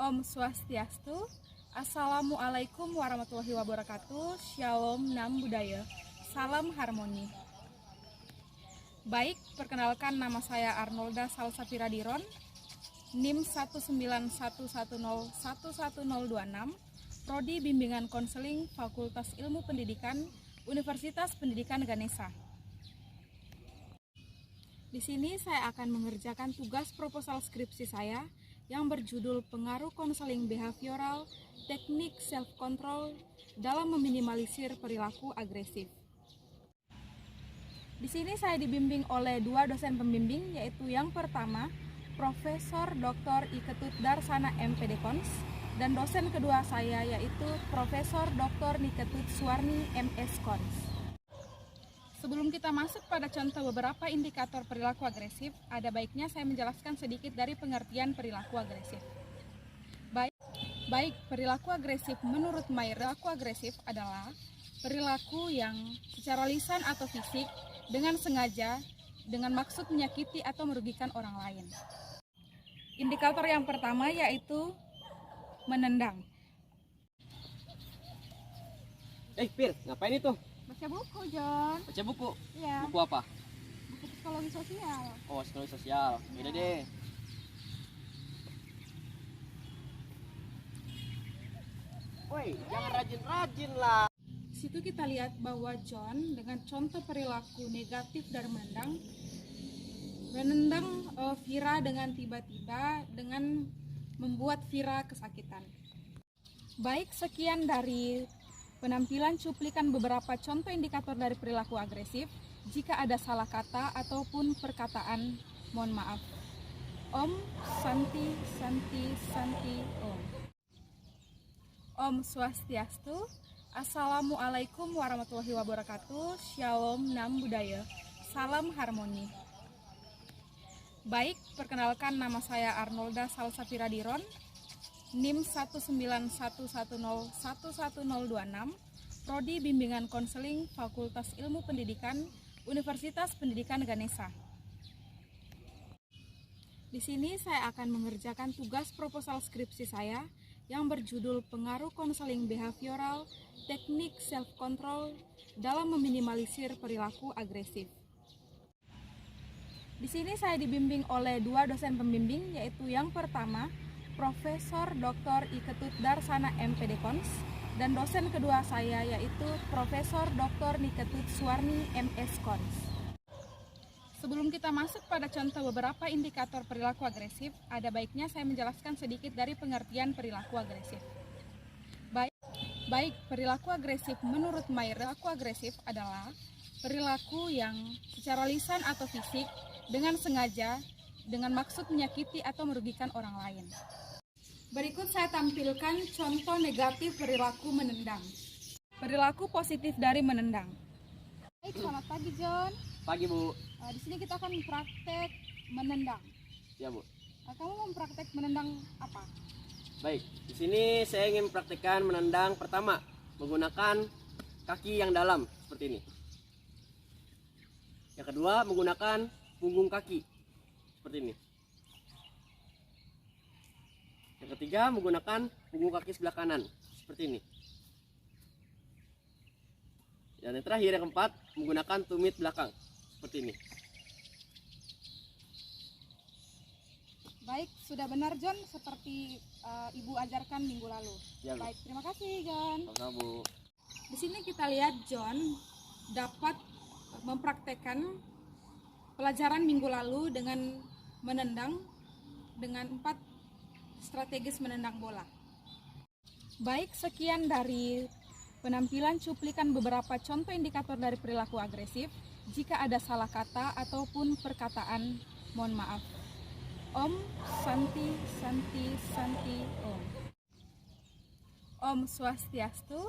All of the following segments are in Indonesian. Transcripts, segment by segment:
Om Swastiastu. Assalamualaikum warahmatullahi wabarakatuh. Shalom Nam Budaya. Salam harmoni. Baik, perkenalkan nama saya Arnolda Salsapiradiron, NIM 19110111026, Prodi Bimbingan Konseling Fakultas Ilmu Pendidikan Universitas Pendidikan Ganesha. Di sini saya akan mengerjakan tugas proposal skripsi saya yang berjudul Pengaruh Konseling Behavioral, Teknik Self-Control dalam Meminimalisir Perilaku Agresif. Di sini saya dibimbing oleh dua dosen pembimbing, yaitu yang pertama, Profesor Dr. Iketut Darsana MPD Kons, dan dosen kedua saya yaitu Profesor Dr. Niketut Suwarni MS Kons. Sebelum kita masuk pada contoh beberapa indikator perilaku agresif, ada baiknya saya menjelaskan sedikit dari pengertian perilaku agresif. Baik, perilaku agresif menurut Mayer, perilaku agresif adalah perilaku yang secara lisan atau fisik dengan sengaja, dengan maksud menyakiti atau merugikan orang lain. Indikator yang pertama yaitu menendang. Pir, ngapain itu? Baca buku, John. Baca buku? Iya. Buku apa? Buku psikologi sosial. Oh, psikologi sosial. Yaudah deh. Woi, jangan rajin-rajin lah. Di situ kita lihat bahwa John dengan contoh perilaku negatif dan menendang Vira dengan tiba-tiba dengan membuat Vira kesakitan. Baik, sekian dari penampilan cuplikan beberapa contoh indikator dari perilaku agresif. Jika ada salah kata ataupun perkataan, mohon maaf. Om Santi Santi Santi Om. Om Swastiastu. Assalamualaikum warahmatullahi wabarakatuh. Shalom Nam Budaya. Salam harmoni. Baik, perkenalkan nama saya Arnolda Salsapiradiron, NIM 19110111026, Prodi Bimbingan Konseling Fakultas Ilmu Pendidikan Universitas Pendidikan Ganesha. Di sini saya akan mengerjakan tugas proposal skripsi saya yang berjudul Pengaruh Konseling Behavioral, Teknik Self-Control dalam Meminimalisir Perilaku Agresif. Di sini saya dibimbing oleh dua dosen pembimbing, yaitu yang pertama, Profesor Dr. Iketut Darsana MPD Kons, dan dosen kedua saya yaitu Profesor Dr. Niketut Suwarni MS Kons. Sebelum kita masuk pada contoh beberapa indikator perilaku agresif, ada baiknya saya menjelaskan sedikit dari pengertian perilaku agresif. Baik, perilaku agresif menurut Mayer, perilaku agresif adalah perilaku yang secara lisan atau fisik dengan sengaja, dengan maksud menyakiti atau merugikan orang lain. Berikut saya tampilkan contoh negatif perilaku menendang. Perilaku positif dari menendang. Baik, selamat pagi John. Pagi, Bu. Di sini kita akan praktek menendang. Ya, Bu. Kamu mau praktek menendang apa? Baik, di sini saya ingin mempraktikkan menendang pertama menggunakan kaki yang dalam seperti ini. Yang kedua menggunakan punggung kaki seperti ini. Yang ketiga menggunakan punggung kaki sebelah kanan seperti ini. Dan yang terakhir yang keempat menggunakan tumit belakang seperti ini. Baik, sudah benar John seperti Ibu ajarkan minggu lalu. Ya, Bu. Baik, terima kasih John. Sama-sama, Bu. Di sini kita lihat John dapat mempraktekkan pelajaran minggu lalu dengan menendang dengan 4 strategis menendang bola. Baik, sekian dari penampilan cuplikan beberapa contoh indikator dari perilaku agresif. Jika ada salah kata ataupun perkataan, mohon maaf. Om Santi Santi Santi Om. Om Swastiastu.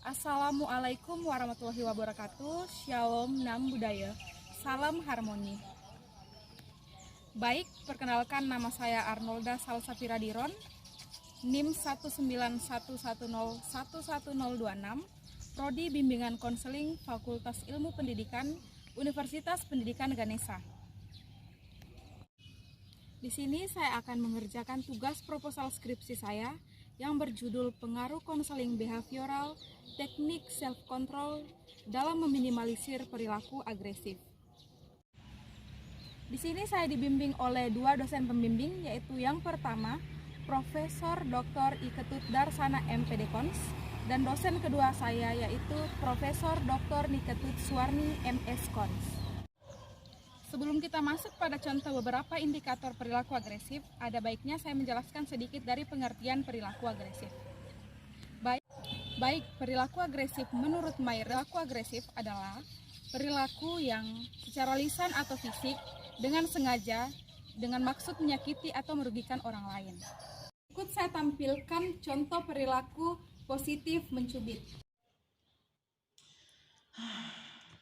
Assalamualaikum warahmatullahi wabarakatuh. Shalom Nam Budaya. Salam harmoni. Baik, perkenalkan nama saya Arnolda Salsapiradiron, NIM 19110111026, Prodi Bimbingan Konseling Fakultas Ilmu Pendidikan Universitas Pendidikan Ganesha. Di sini saya akan mengerjakan tugas proposal skripsi saya yang berjudul Pengaruh Konseling Behavioral, Teknik Self-Control dalam Meminimalisir Perilaku Agresif. Di sini saya dibimbing oleh dua dosen pembimbing, yaitu yang pertama, Profesor Dr. I Ketut Darsana MPD-Cons, dan dosen kedua saya yaitu Profesor Dr. Niketut Suwarni MS-Cons. Sebelum kita masuk pada contoh beberapa indikator perilaku agresif, ada baiknya saya menjelaskan sedikit dari pengertian perilaku agresif. Baik, perilaku agresif menurut Mayer, perilaku agresif adalah perilaku yang secara lisan atau fisik dengan sengaja, dengan maksud menyakiti atau merugikan orang lain. Berikut saya tampilkan contoh perilaku positif mencubit.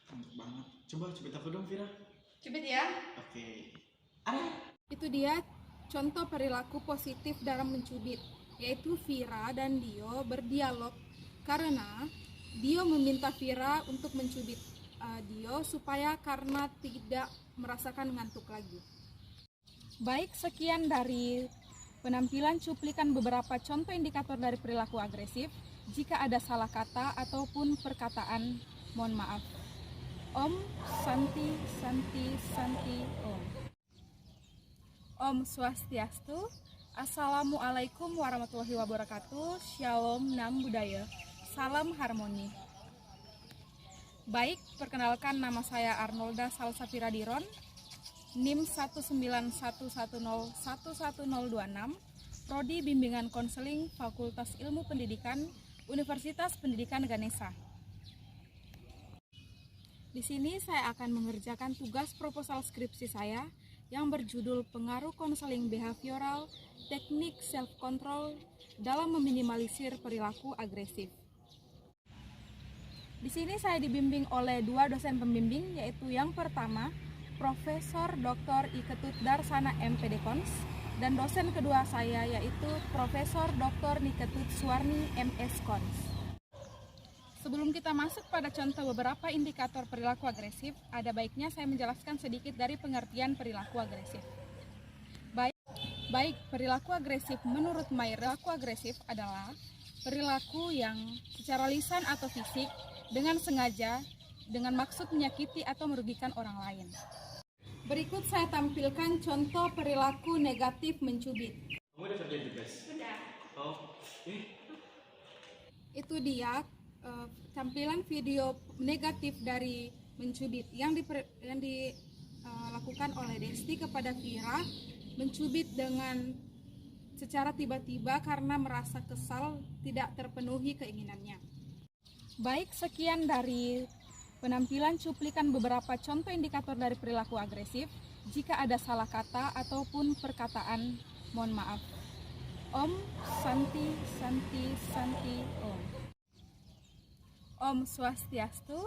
Kantuk banget. Coba cubit aku dong, Vira. Cubit ya. Oke. Itu dia contoh perilaku positif dalam mencubit, yaitu Vira dan Dio berdialog karena Dio meminta Vira untuk mencubit Dio supaya karena tidak merasakan ngantuk lagi. Baik, sekian dari penampilan cuplikan beberapa contoh indikator dari perilaku agresif. Jika ada salah kata ataupun perkataan, mohon maaf. Om Santi Santi Santi Om. Om Swastiastu. Assalamualaikum warahmatullahi wabarakatuh. Shalom Nam Budaya. Salam harmoni. Baik, perkenalkan nama saya Arnolda Salsafira Diron. NIM 19110111026, Prodi Bimbingan Konseling Fakultas Ilmu Pendidikan Universitas Pendidikan Ganesha. Di sini saya akan mengerjakan tugas proposal skripsi saya yang berjudul Pengaruh Konseling Behavioral, Teknik Self-Control dalam Meminimalisir Perilaku Agresif. Di sini saya dibimbing oleh dua dosen pembimbing, yaitu yang pertama, Profesor Dr. I Ketut Darsana MPD-Cons, dan dosen kedua saya yaitu Profesor Dr. Niketut Suwarni MS-Cons. Sebelum kita masuk pada contoh beberapa indikator perilaku agresif, ada baiknya saya menjelaskan sedikit dari pengertian perilaku agresif. Baik, perilaku agresif menurut Mayer, perilaku agresif adalah perilaku yang secara lisan atau fisik dengan sengaja, dengan maksud menyakiti atau merugikan orang lain. Berikut saya tampilkan contoh perilaku negatif mencubit. Kamu udah kerjain tugas? Sudah. Oh, Itu dia tampilan video negatif dari mencubit yang dilakukan oleh Desti kepada Vira, mencubit dengan secara tiba-tiba karena merasa kesal tidak terpenuhi keinginannya. Baik, sekian dari penampilan cuplikan beberapa contoh indikator dari perilaku agresif. Jika ada salah kata ataupun perkataan, mohon maaf. Om Santi Santi Santi Om. Om Swastiastu.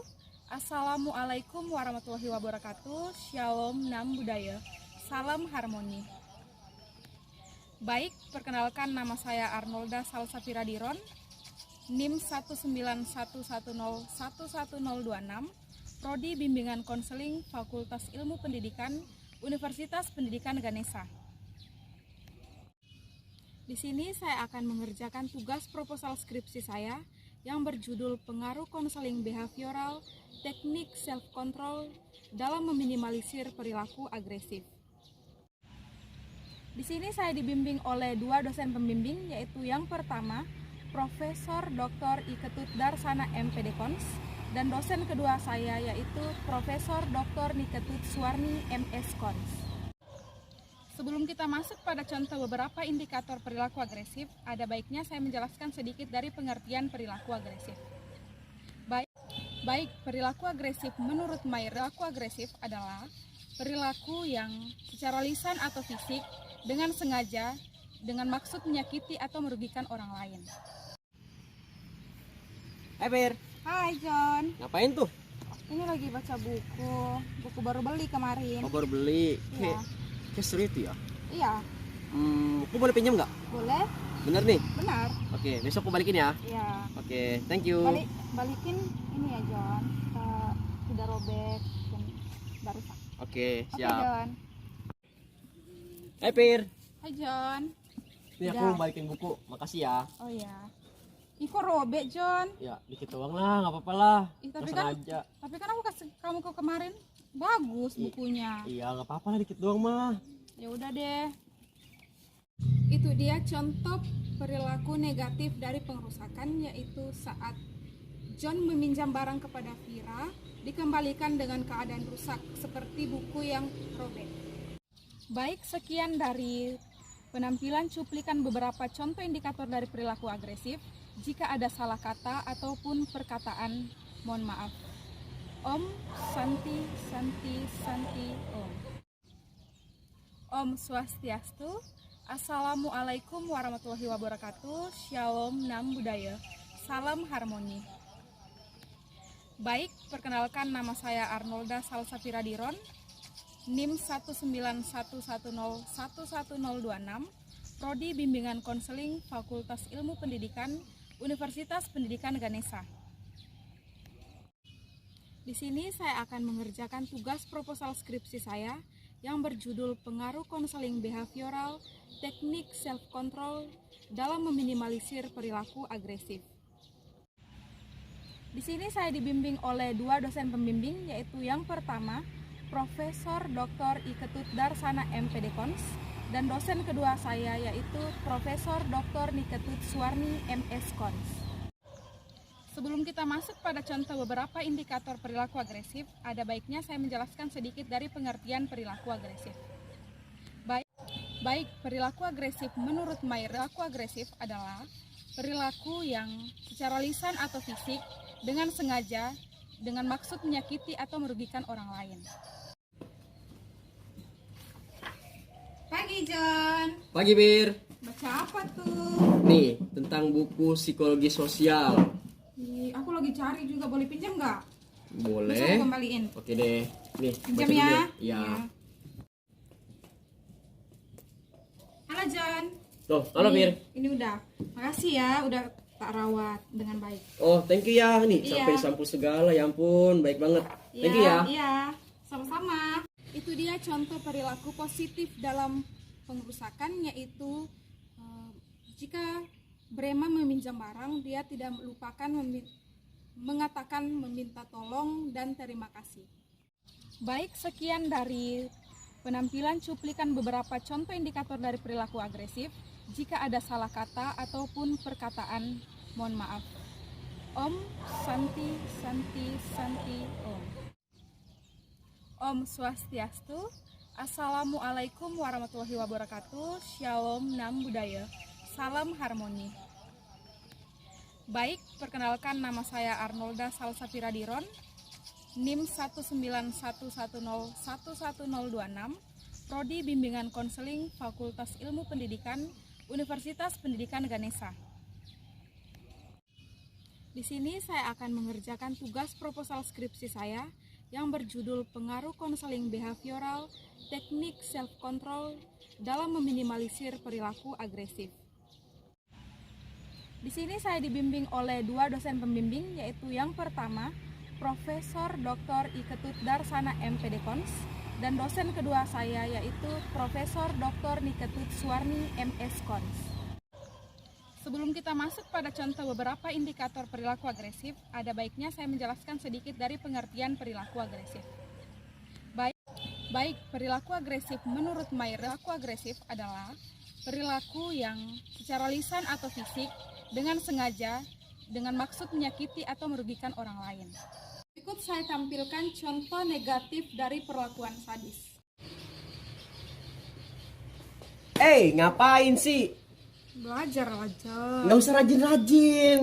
Assalamualaikum warahmatullahi wabarakatuh. Shalom Nam Budaya. Salam harmoni. Baik, perkenalkan nama saya Arnolda Salsafira Diron. NIM 19110111026, Prodi Bimbingan Konseling Fakultas Ilmu Pendidikan Universitas Pendidikan Ganesha. Di sini saya akan mengerjakan tugas proposal skripsi saya yang berjudul Pengaruh Konseling Behavioral, Teknik Self-Control dalam Meminimalisir Perilaku Agresif. Di sini saya dibimbing oleh dua dosen pembimbing, yaitu yang pertama, Profesor Dr. I Ketut Darsana MPD-Cons, dan dosen kedua saya yaitu Profesor Dr. Niketut Suwarni MS-Cons. Sebelum kita masuk pada contoh beberapa indikator perilaku agresif, ada baiknya saya menjelaskan sedikit dari pengertian perilaku agresif. Baik, perilaku agresif menurut Mayer, perilaku agresif adalah perilaku yang secara lisan atau fisik dengan sengaja, dengan maksud menyakiti atau merugikan orang lain. Hai Ber, Hai John, ngapain tuh? ini lagi baca buku baru beli kemarin. Oh, baru beli. Iya. Kayak seru itu ya. Iya, Aku boleh pinjam nggak? boleh, Bener nih? benar. Oke, besok aku balikin ya. Iya. Oke, thank you. Balikin ini ya John, tidak robek dan baru sak. Oke, Oke siap. John. Hai Pir. Hai John. Ini Udah. aku balikin buku. Makasih ya. Oh ya. Ih kok robek John? Ya, dikit doang lah, nggak apa-apa lah. Ih, Nggak sengaja. tapi kan aku kasih kamu ke kemarin bagus bukunya. Iya, nggak apa-apa lah, dikit doang mah. Ya udah deh. Itu dia contoh perilaku negatif dari pengerusakan, yaitu saat John meminjam barang kepada Vira dikembalikan dengan keadaan rusak seperti buku yang robek. Baik, sekian dari penampilan cuplikan beberapa contoh indikator dari perilaku agresif. Jika ada salah kata ataupun perkataan, mohon maaf. Om Santi Santi Santi Om. Om Swastiastu. Assalamualaikum warahmatullahi wabarakatuh. Shalom Nam Budaya. Salam harmoni. Baik, perkenalkan nama saya Arnolda Salsafira Diron. NIM 19110111026. Prodi Bimbingan Konseling Fakultas Ilmu Pendidikan Universitas Pendidikan Ganesha. Di sini saya akan mengerjakan tugas proposal skripsi saya yang berjudul Pengaruh Konseling Behavioral, Teknik Self Control dalam Meminimalisir Perilaku Agresif. Di sini saya dibimbing oleh dua dosen pembimbing, yaitu yang pertama Profesor Dr. I Ketut Darsana MPD Kons, dan dosen kedua saya yaitu Profesor Dr. Niketut Suwarni MS Kons. Sebelum kita masuk pada contoh beberapa indikator perilaku agresif, ada baiknya saya menjelaskan sedikit dari pengertian perilaku agresif. Baik, perilaku agresif menurut Mayer, perilaku agresif adalah perilaku yang secara lisan atau fisik dengan sengaja dengan maksud menyakiti atau merugikan orang lain. Pagi John. Pagi Bir. Baca apa tuh? Nih, tentang buku psikologi sosial. Ih, aku lagi cari juga, boleh pinjam nggak? Bisa Boleh. aku kembaliin. Oke deh. Nih, Pinjam baca dulu ya. deh. Iya. Halo John. Tuh, halo Bir. Ini udah. Makasih ya, udah tak rawat dengan baik. Oh, thank you ya. Nih, Iya. sampai disampul segala. Ya ampun, baik banget. Thank you ya. Iya, sama-sama. Itu dia contoh perilaku positif dalam pengerusakan, yaitu jika Brema meminjam barang, dia tidak melupakan mengatakan meminta tolong dan terima kasih. Baik, sekian dari penampilan cuplikan beberapa contoh indikator dari perilaku agresif. Jika ada salah kata ataupun perkataan, mohon maaf. Om Santi Santi Santi Om. Om Swastiastu. Assalamualaikum warahmatullahi wabarakatuh. Shalom Nam Budaya. Salam harmoni. Baik, perkenalkan nama saya Arnolda Salsafira Diron. NIM 19110111026. Prodi Bimbingan Konseling Fakultas Ilmu Pendidikan Universitas Pendidikan Ganesha. Di sini saya akan mengerjakan tugas proposal skripsi saya yang berjudul Pengaruh Konseling Behavioral, Teknik Self Control dalam Meminimalisir Perilaku Agresif. Di sini saya dibimbing oleh dua dosen pembimbing, yaitu yang pertama Profesor Dr. I Ketut Darsana MPD Kons, dan dosen kedua saya yaitu Profesor Dr. Niketut Suwarni MS Kons. Sebelum kita masuk pada contoh beberapa indikator perilaku agresif, ada baiknya saya menjelaskan sedikit dari pengertian perilaku agresif. Baik, perilaku agresif menurut Mayer, perilaku agresif adalah perilaku yang secara lisan atau fisik dengan sengaja dengan maksud menyakiti atau merugikan orang lain. Berikut saya tampilkan contoh negatif dari perlakuan sadis. Ngapain sih? Belajar aja. Nggak usah rajin-rajin.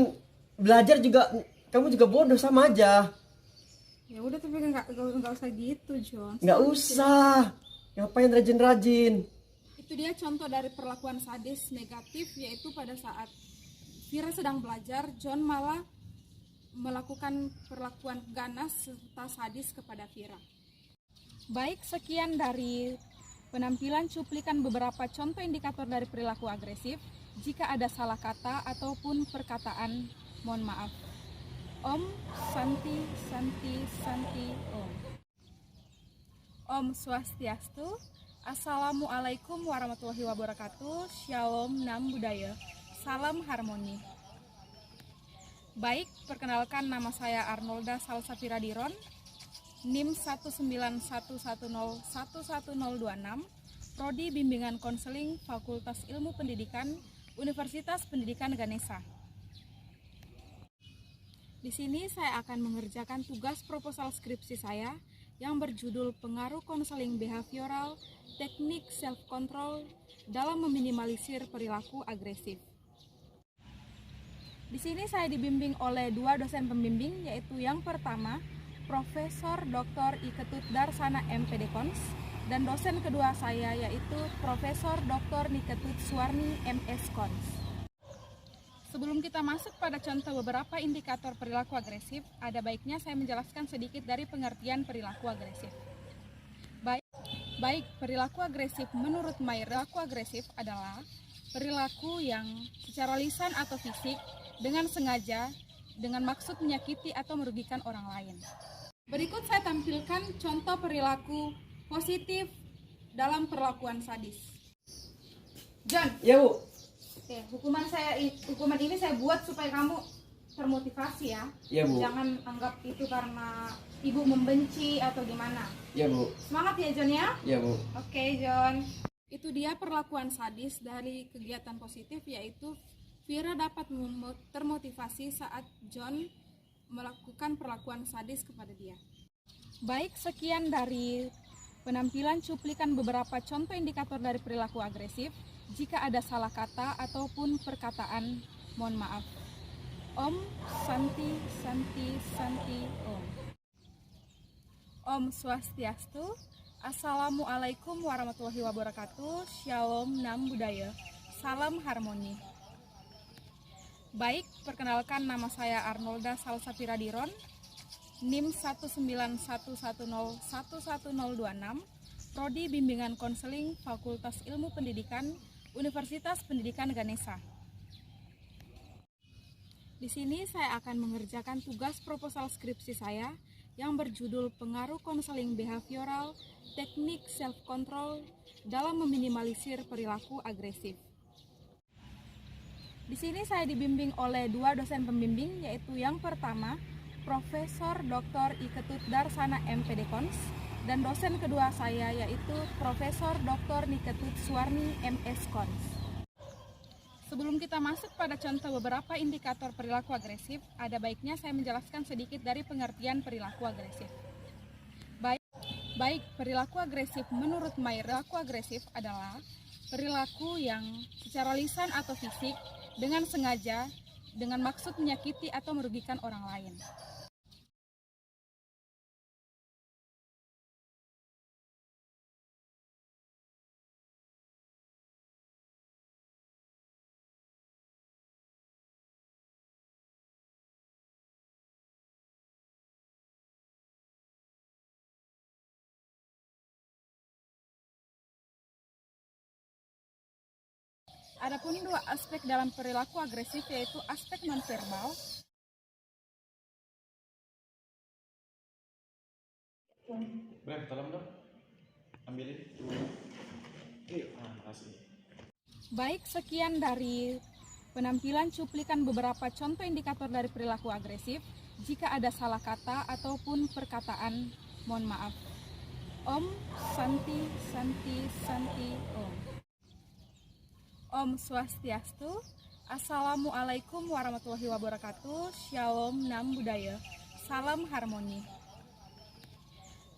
Belajar juga, kamu juga bodoh sama aja. Ya udah, tapi nggak usah gitu, John. Nggak usah. Ngapain rajin-rajin? Itu dia contoh dari perlakuan sadis negatif, yaitu pada saat Vira sedang belajar, John malah melakukan perlakuan ganas serta sadis kepada Vira. Baik, sekian dari penampilan cuplikan beberapa contoh indikator dari perilaku agresif. Jika ada salah kata ataupun perkataan, mohon maaf. Om Santi Santi Santi Om. Om Swastiastu. Assalamualaikum warahmatullahi wabarakatuh. Shalom, nam budaya, salam harmoni. Baik, perkenalkan nama saya Arnolda Salsafira Diron, NIM 19110111026, Prodi Bimbingan Konseling Fakultas Ilmu Pendidikan, Universitas Pendidikan Ganesha. Di sini saya akan mengerjakan tugas proposal skripsi saya yang berjudul Pengaruh Konseling Behavioral, Teknik Self-Control dalam Meminimalisir Perilaku Agresif. Di sini saya dibimbing oleh dua dosen pembimbing, yaitu yang pertama, Profesor Dr. I. Ketut Darsana MPD-Cons, dan dosen kedua saya yaitu Profesor Dr. Niketut Suwarni MS-Cons. Sebelum kita masuk pada contoh beberapa indikator perilaku agresif, ada baiknya saya menjelaskan sedikit dari pengertian perilaku agresif. Baik, perilaku agresif menurut Mayer, perilaku agresif adalah perilaku yang secara lisan atau fisik dengan sengaja, dengan maksud menyakiti atau merugikan orang lain. Berikut saya tampilkan contoh perilaku positif dalam perlakuan sadis. John. Ya, Bu. Oke, hukuman ini saya buat supaya kamu termotivasi ya. Ya, Bu. Jangan anggap itu karena ibu membenci atau gimana. Ya, Bu. Semangat ya, John ya. Ya, Bu. Oke, John. Itu dia perlakuan sadis dari kegiatan positif, yaitu Vira dapat termotivasi saat John melakukan perlakuan sadis kepada dia. Baik, sekian dari penampilan cuplikan beberapa contoh indikator dari perilaku agresif. Jika ada salah kata ataupun perkataan, mohon maaf. Om Santi Santi Santi Om. Om Swastiastu. Assalamualaikum warahmatullahi wabarakatuh. Shalom, nam budaya, salam harmoni. Baik, perkenalkan nama saya Arnolda Salsafira Diron, NIM 19110111026, Prodi Bimbingan Konseling Fakultas Ilmu Pendidikan, Universitas Pendidikan Ganesha. Di sini saya akan mengerjakan tugas proposal skripsi saya yang berjudul Pengaruh Konseling Behavioral, Teknik Self-Control dalam Meminimalisir Perilaku Agresif. Di sini saya dibimbing oleh dua dosen pembimbing, yaitu yang pertama, Profesor Dr. I. Ketut Darsana MPD-Cons, dan dosen kedua saya yaitu Profesor Dr. Niketut Suwarni MS-Cons. Sebelum kita masuk pada contoh beberapa indikator perilaku agresif, ada baiknya saya menjelaskan sedikit dari pengertian perilaku agresif. Baik, perilaku agresif menurut Mayer, perilaku agresif adalah perilaku yang secara lisan atau fisik dengan sengaja, dengan maksud menyakiti atau merugikan orang lain. Adapun dua aspek dalam perilaku agresif, yaitu aspek nonverbal. Bram, tolong dong. Ambilin. Makasih. Baik, sekian dari penampilan cuplikan beberapa contoh indikator dari perilaku agresif. Jika ada salah kata ataupun perkataan, mohon maaf. Om Santi Santi Santi Om. Om Swastiastu. Assalamualaikum warahmatullahi wabarakatuh. Shalom, nam budaya, salam harmoni.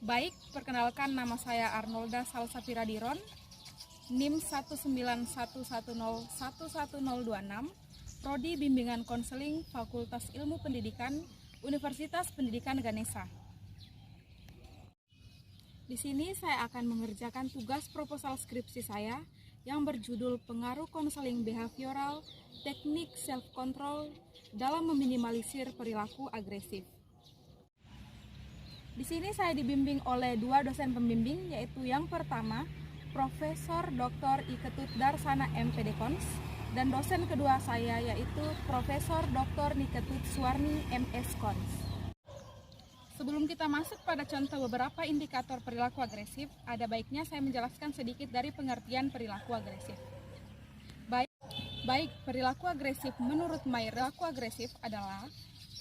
Baik, perkenalkan nama saya Arnolda Salsafira Diron, NIM 19110111026, Prodi Bimbingan Konseling Fakultas Ilmu Pendidikan, Universitas Pendidikan Ganesha. Di sini saya akan mengerjakan tugas proposal skripsi saya yang berjudul Pengaruh Konseling Behavioral, Teknik Self-Control dalam Meminimalisir Perilaku Agresif. Di sini saya dibimbing oleh dua dosen pembimbing, yaitu yang pertama, Profesor Dr. I. Ketut Darsana MPD-Cons, dan dosen kedua saya yaitu Profesor Dr. Niketut Suwarni MS-Cons. Sebelum kita masuk pada contoh beberapa indikator perilaku agresif, ada baiknya saya menjelaskan sedikit dari pengertian perilaku agresif. Baik, perilaku agresif menurut Mayer, perilaku agresif adalah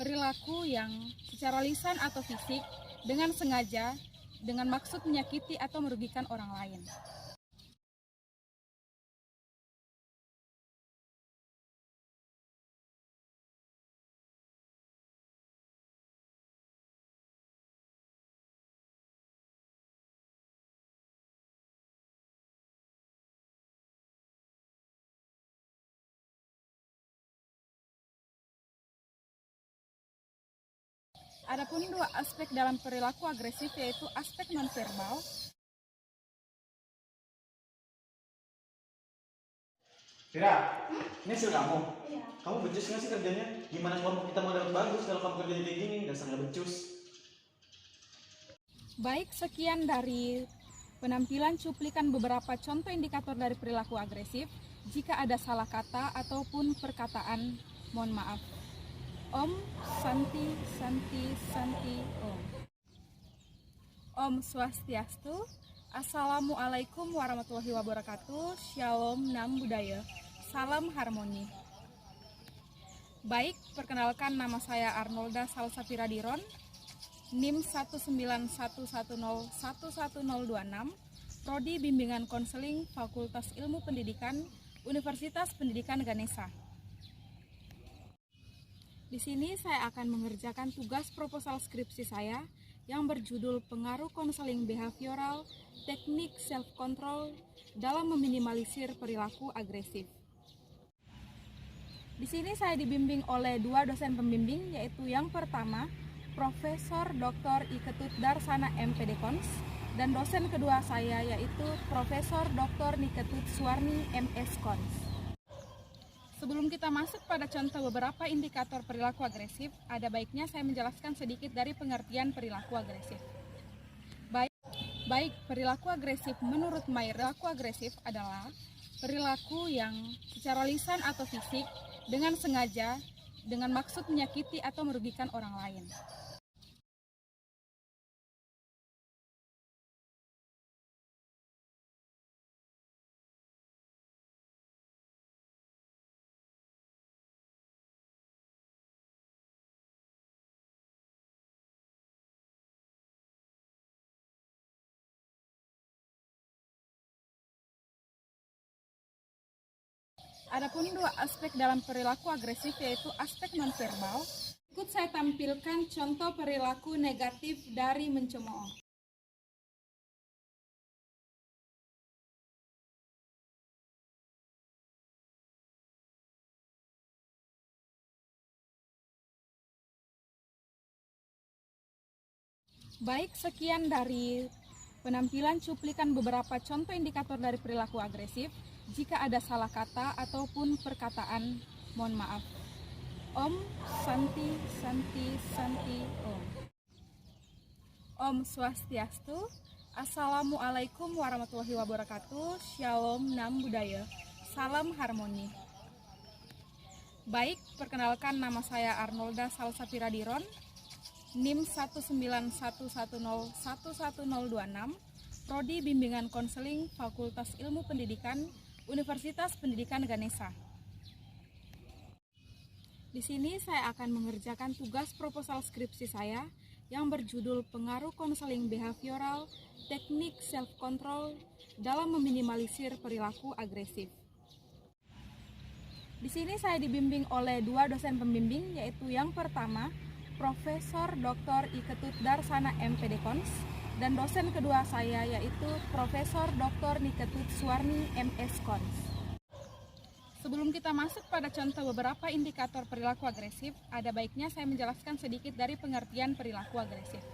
perilaku yang secara lisan atau fisik dengan sengaja, dengan maksud menyakiti atau merugikan orang lain. Adapun dua aspek dalam perilaku agresif, yaitu aspek nonverbal. Vira, ini hasil kamu. Iya. Kamu becus nggak sih kerjanya? Gimana kelompok kita mau dapat bagus kalau kamu kerjanya kayak gini? Dasar nggak becus. Baik, sekian dari penampilan cuplikan beberapa contoh indikator dari perilaku agresif. Jika ada salah kata ataupun perkataan, mohon maaf. Om Santi Santi Santi Om. Om Swastiastu. Assalamualaikum warahmatullahi wabarakatuh. Shalom Nam Budaya. Salam harmoni. Baik, perkenalkan nama saya Arnolda Salsafira Diron. NIM 19110111026. Prodi Bimbingan Konseling Fakultas Ilmu Pendidikan Universitas Pendidikan Ganesha. Di sini saya akan mengerjakan tugas proposal skripsi saya yang berjudul Pengaruh Konseling Behavioral, Teknik Self-Control dalam Meminimalisir Perilaku Agresif. Di sini saya dibimbing oleh dua dosen pembimbing, yaitu yang pertama, Profesor Dr. I Ketut Darsana MPD-Kons, dan dosen kedua saya yaitu Profesor Dr. Niketut Suwarni MS-Kons. Sebelum kita masuk pada contoh beberapa indikator perilaku agresif, ada baiknya saya menjelaskan sedikit dari pengertian perilaku agresif. Baik, perilaku agresif menurut Mayer, perilaku agresif adalah perilaku yang secara lisan atau fisik dengan sengaja, dengan maksud menyakiti atau merugikan orang lain. Adapun dua aspek dalam perilaku agresif, yaitu aspek nonverbal. Ikut saya tampilkan contoh perilaku negatif dari mencemooh. Baik, sekian dari penampilan cuplikan beberapa contoh indikator dari perilaku agresif. Jika ada salah kata ataupun perkataan, mohon maaf. Om Santi Santi Santi Om. Om Swastiastu. Assalamualaikum warahmatullahi wabarakatuh. Shalom Nam Budaya. Salam harmoni. Baik, perkenalkan nama saya Arnolda Salsafira Diron. NIM 19110111026. Prodi Bimbingan Konseling Fakultas Ilmu Pendidikan Universitas Pendidikan Ganesha. Di sini saya akan mengerjakan tugas proposal skripsi saya yang berjudul Pengaruh Konseling Behavioral, Teknik Self-Control dalam Meminimalisir Perilaku Agresif. Di sini saya dibimbing oleh dua dosen pembimbing, yaitu yang pertama, Profesor Dr. I Ketut Darsana MPD-Kons, dan dosen kedua saya yaitu Profesor Dr. Niketut Suwarni MS-Kons. Sebelum kita masuk pada contoh beberapa indikator perilaku agresif, ada baiknya saya menjelaskan sedikit dari pengertian perilaku agresif.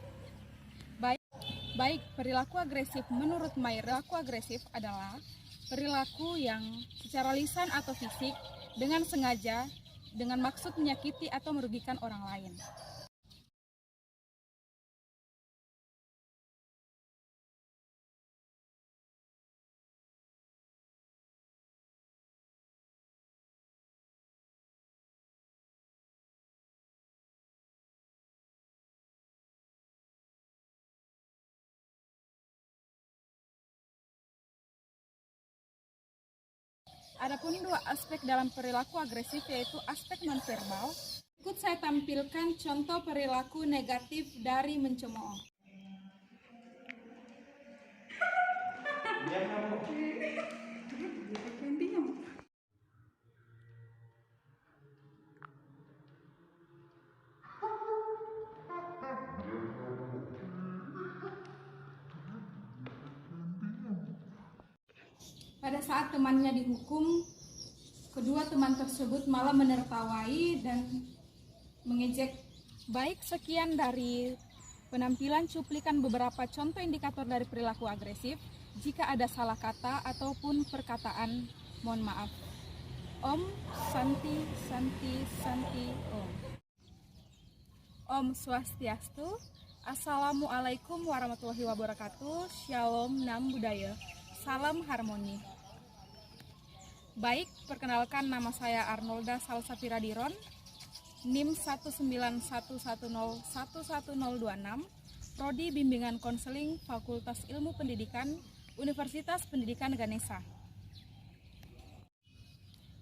Baik, perilaku agresif menurut Mayer, perilaku agresif adalah perilaku yang secara lisan atau fisik dengan sengaja, dengan maksud menyakiti atau merugikan orang lain. Adapun dua aspek dalam perilaku agresif yaitu aspek nonverbal. Ikut saya tampilkan contoh perilaku negatif dari mencemooh. Diam kamu. Pada saat temannya dihukum, kedua teman tersebut malah menertawai dan mengejek. Baik, sekian dari penampilan cuplikan beberapa contoh indikator dari perilaku agresif. Jika ada salah kata ataupun perkataan, mohon maaf. Om Santi Santi Santi Om. Om Swastiastu. Assalamualaikum warahmatullahi wabarakatuh. Shalom Nam Budaya. Salam harmoni. Baik, perkenalkan nama saya Arnolda Salsapira Diron, NIM 19110111026, Prodi Bimbingan Konseling Fakultas Ilmu Pendidikan, Universitas Pendidikan Ganesha.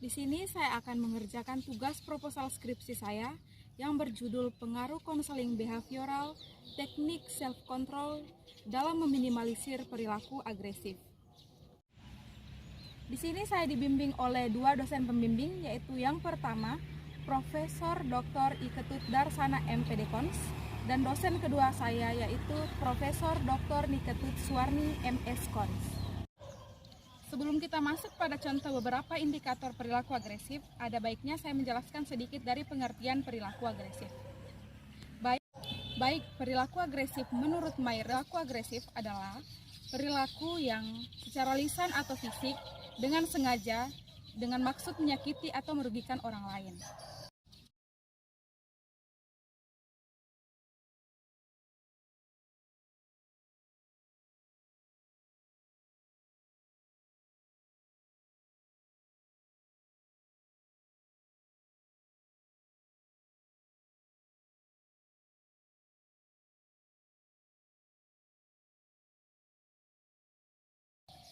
Di sini saya akan mengerjakan tugas proposal skripsi saya yang berjudul Pengaruh Konseling Behavioral, Teknik Self-Control dalam Meminimalisir Perilaku Agresif. Di sini saya dibimbing oleh dua dosen pembimbing, yaitu yang pertama Profesor Dr. I Ketut Darsana MPD Kons, dan dosen kedua saya yaitu Profesor Dr. Niketut Suwarni MS Kons. Sebelum kita masuk pada contoh beberapa indikator perilaku agresif, ada baiknya saya menjelaskan sedikit dari pengertian perilaku agresif. Baik, perilaku agresif menurut perilaku agresif adalah perilaku yang secara lisan atau fisik dengan sengaja, dengan maksud menyakiti atau merugikan orang lain.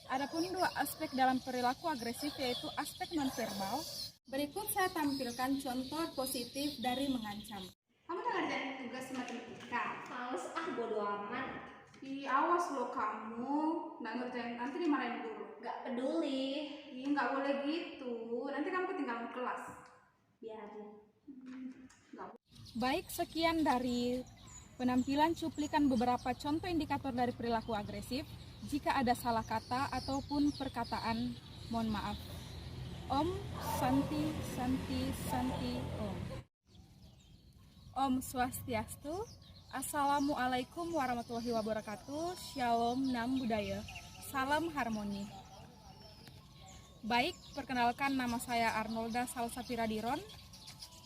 Adapun dua aspek dalam perilaku agresif yaitu aspek nonverbal. Berikut saya tampilkan contoh positif dari mengancam. Kamu tak ngerjain tugas matematika? Males bodo amat. Ih, awas lo kamu, nggak ngerjain, nanti dimarahin guru. Gak peduli. Ih, nggak boleh gitu, nanti kamu ketinggalan kelas. Biarin. Baik, sekian dari penampilan cuplikan beberapa contoh indikator dari perilaku agresif. Jika ada salah kata ataupun perkataan, mohon maaf. Om Santi Santi Santi Om. Om Swastiastu. Assalamualaikum warahmatullahi wabarakatuh. Shalom Nam Budaya. Salam harmoni. Baik, perkenalkan nama saya Arnolda Salsapira Diron,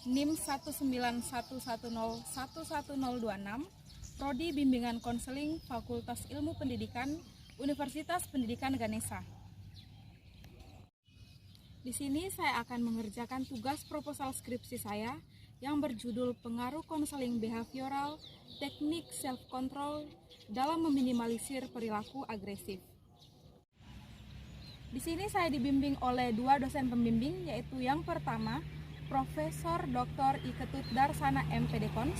NIM 19110111026, Prodi Bimbingan Konseling Fakultas Ilmu Pendidikan, Universitas Pendidikan Ganesha. Di sini saya akan mengerjakan tugas proposal skripsi saya yang berjudul Pengaruh Konseling Behavioral, Teknik Self-Control dalam Meminimalisir Perilaku Agresif. Di sini saya dibimbing oleh dua dosen pembimbing, yaitu yang pertama Profesor Dr. I Ketut Darsana MPD Kons,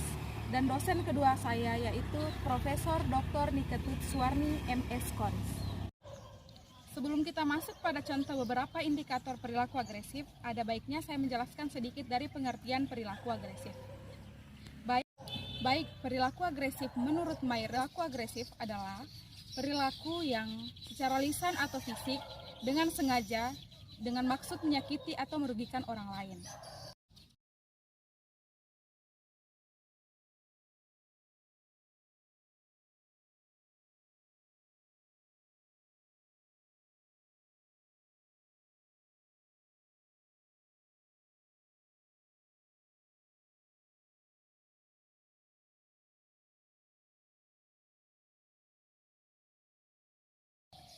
dan dosen kedua saya yaitu Profesor Dr. Niketut Suwarni MS Kons. Sebelum kita masuk pada contoh beberapa indikator perilaku agresif, ada baiknya saya menjelaskan sedikit dari pengertian perilaku agresif. Baik, perilaku agresif menurut perilaku agresif adalah perilaku yang secara lisan atau fisik dengan sengaja, dengan maksud menyakiti atau merugikan orang lain.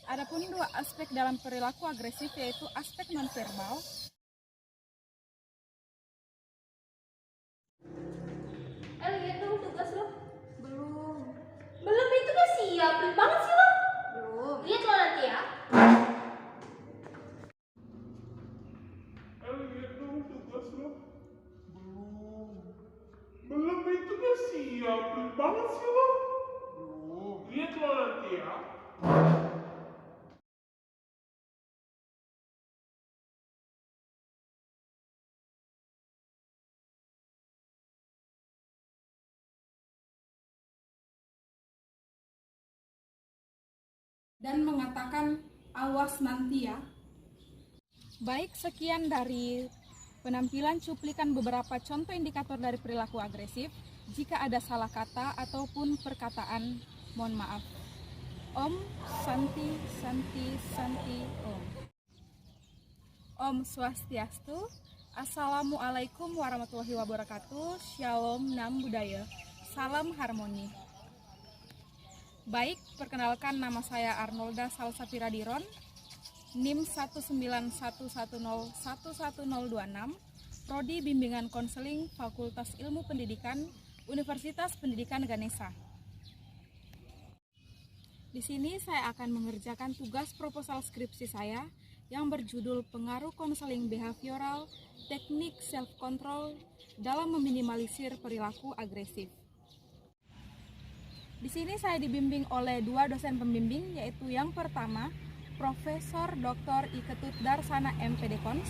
Adapun dua aspek dalam perilaku agresif yaitu aspek nonverbal. Lihat dong tugas lo. Belum. Belum, itu udah siap. Pelit banget sih lo. Belum. Lihat lo nanti ya. jual nanti ya. Dan mengatakan awas nanti ya. Baik, sekian dari penampilan cuplikan beberapa contoh indikator dari perilaku agresif. Jika ada salah kata ataupun perkataan, mohon maaf. Om Santi Santi Santi Om. Om Swastiastu. Assalamualaikum warahmatullahi wabarakatuh. Shalom Nam Budaya. Salam harmoni. Baik, perkenalkan nama saya Arnolda Salsafira Diron, NIM 19110111026, Prodi Bimbingan Konseling Fakultas Ilmu Pendidikan, Universitas Pendidikan Ganesha. Di sini saya akan mengerjakan tugas proposal skripsi saya yang berjudul Pengaruh Konseling Behavioral, Teknik Self-Control dalam Meminimalisir Perilaku Agresif. Di sini saya dibimbing oleh dua dosen pembimbing, yaitu yang pertama Profesor Dr. I Ketut Darsana MPD Kons,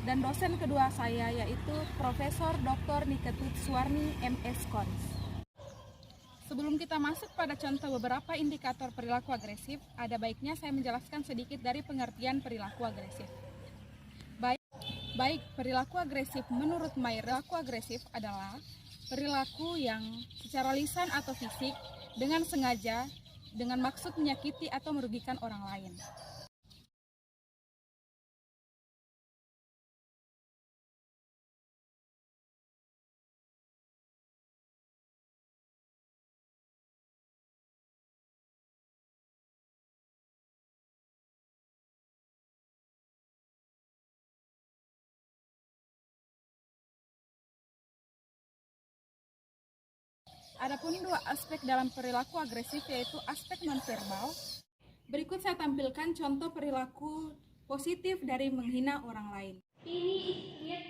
dan dosen kedua saya yaitu Profesor Dr. Niketut Suwarni MS Kons. Sebelum kita masuk pada contoh beberapa indikator perilaku agresif, ada baiknya saya menjelaskan sedikit dari pengertian perilaku agresif. Baik, perilaku agresif menurut Mayer, perilaku agresif adalah perilaku yang secara lisan atau fisik dengan sengaja, dengan maksud menyakiti atau merugikan orang lain. Adapun dua aspek dalam perilaku agresif, yaitu aspek nonverbal. Berikut saya tampilkan contoh perilaku positif dari menghina orang lain. Ini lihat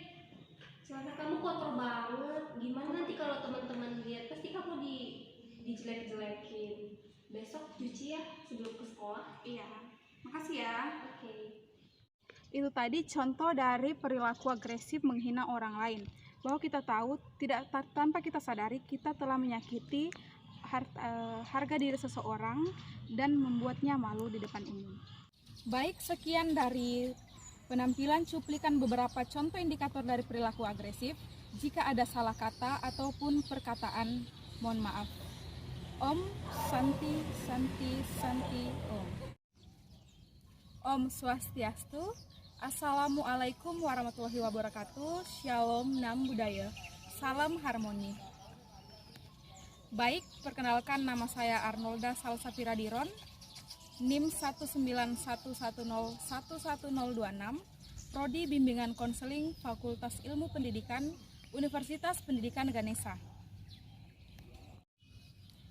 celana kamu kotor banget. Gimana nanti kalau teman-teman lihat, pasti kamu dijelek-jelekin. Besok cuci ya sebelum ke sekolah. Iya, makasih ya. Oke. Itu tadi contoh dari perilaku agresif menghina orang lain. Bahwa kita tahu tanpa kita sadari kita telah menyakiti harga diri seseorang dan membuatnya malu di depan umum. Baik, sekian dari penampilan cuplikan beberapa contoh indikator dari perilaku agresif. Jika ada salah kata ataupun perkataan, mohon maaf. Om Santi Santi Santi Om. Om Swastiastu. Assalamualaikum warahmatullahi wabarakatuh. Shalom Nam Budaya. Salam harmoni. Baik, perkenalkan nama saya Arnolda Salsafira Diron, NIM 19110111026, Prodi Bimbingan Konseling Fakultas Ilmu Pendidikan, Universitas Pendidikan Ganesha.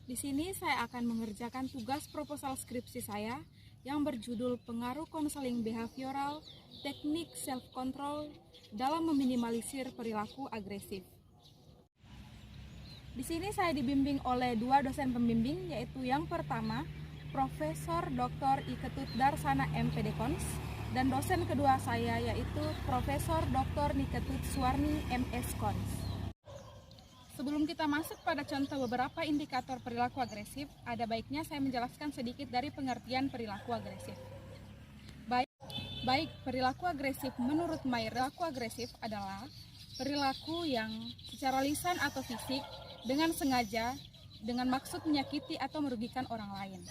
Di sini saya akan mengerjakan tugas proposal skripsi saya yang berjudul Pengaruh Konseling Behavioral, Teknik Self-Control dalam Meminimalisir Perilaku Agresif. Di sini saya dibimbing oleh dua dosen pembimbing, yaitu yang pertama Profesor Dr. I Ketut Darsana MPD Kons, dan dosen kedua saya yaitu Profesor Dr. Niketut Suwarni MS Kons. Sebelum kita masuk pada contoh beberapa indikator perilaku agresif, ada baiknya saya menjelaskan sedikit dari pengertian perilaku agresif. Baik, perilaku agresif menurut Mayer, perilaku agresif adalah perilaku yang secara lisan atau fisik dengan sengaja, dengan maksud menyakiti atau merugikan orang lain.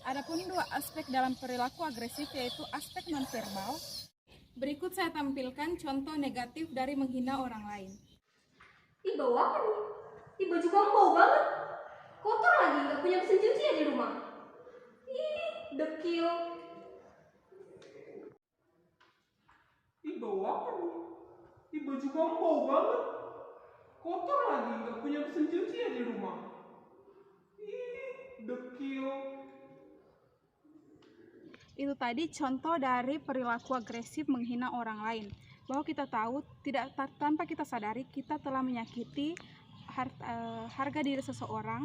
Adapun dua aspek dalam perilaku agresif, yaitu aspek nonverbal. Berikut saya tampilkan contoh negatif dari menghina orang lain. Ih, bau apa nih? Ih, baju kamu bau banget. Kotor lagi, nggak punya mesin cuci ya di rumah. Ih, dekil. Ih, bau bau apa nih? Ih, baju kamu bau banget. Kotor lagi, nggak punya mesin cuci ya di rumah. Ih, dekil. Itu tadi contoh dari perilaku agresif menghina orang lain. Bahwa kita tahu tanpa kita sadari kita telah menyakiti harga diri seseorang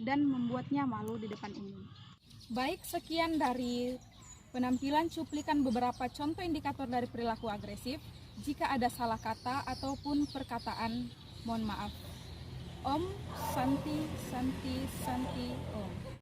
dan membuatnya malu di depan umum. Baik, sekian dari penampilan cuplikan beberapa contoh indikator dari perilaku agresif. Jika ada salah kata ataupun perkataan, mohon maaf. Om Santi Santi Santi Om.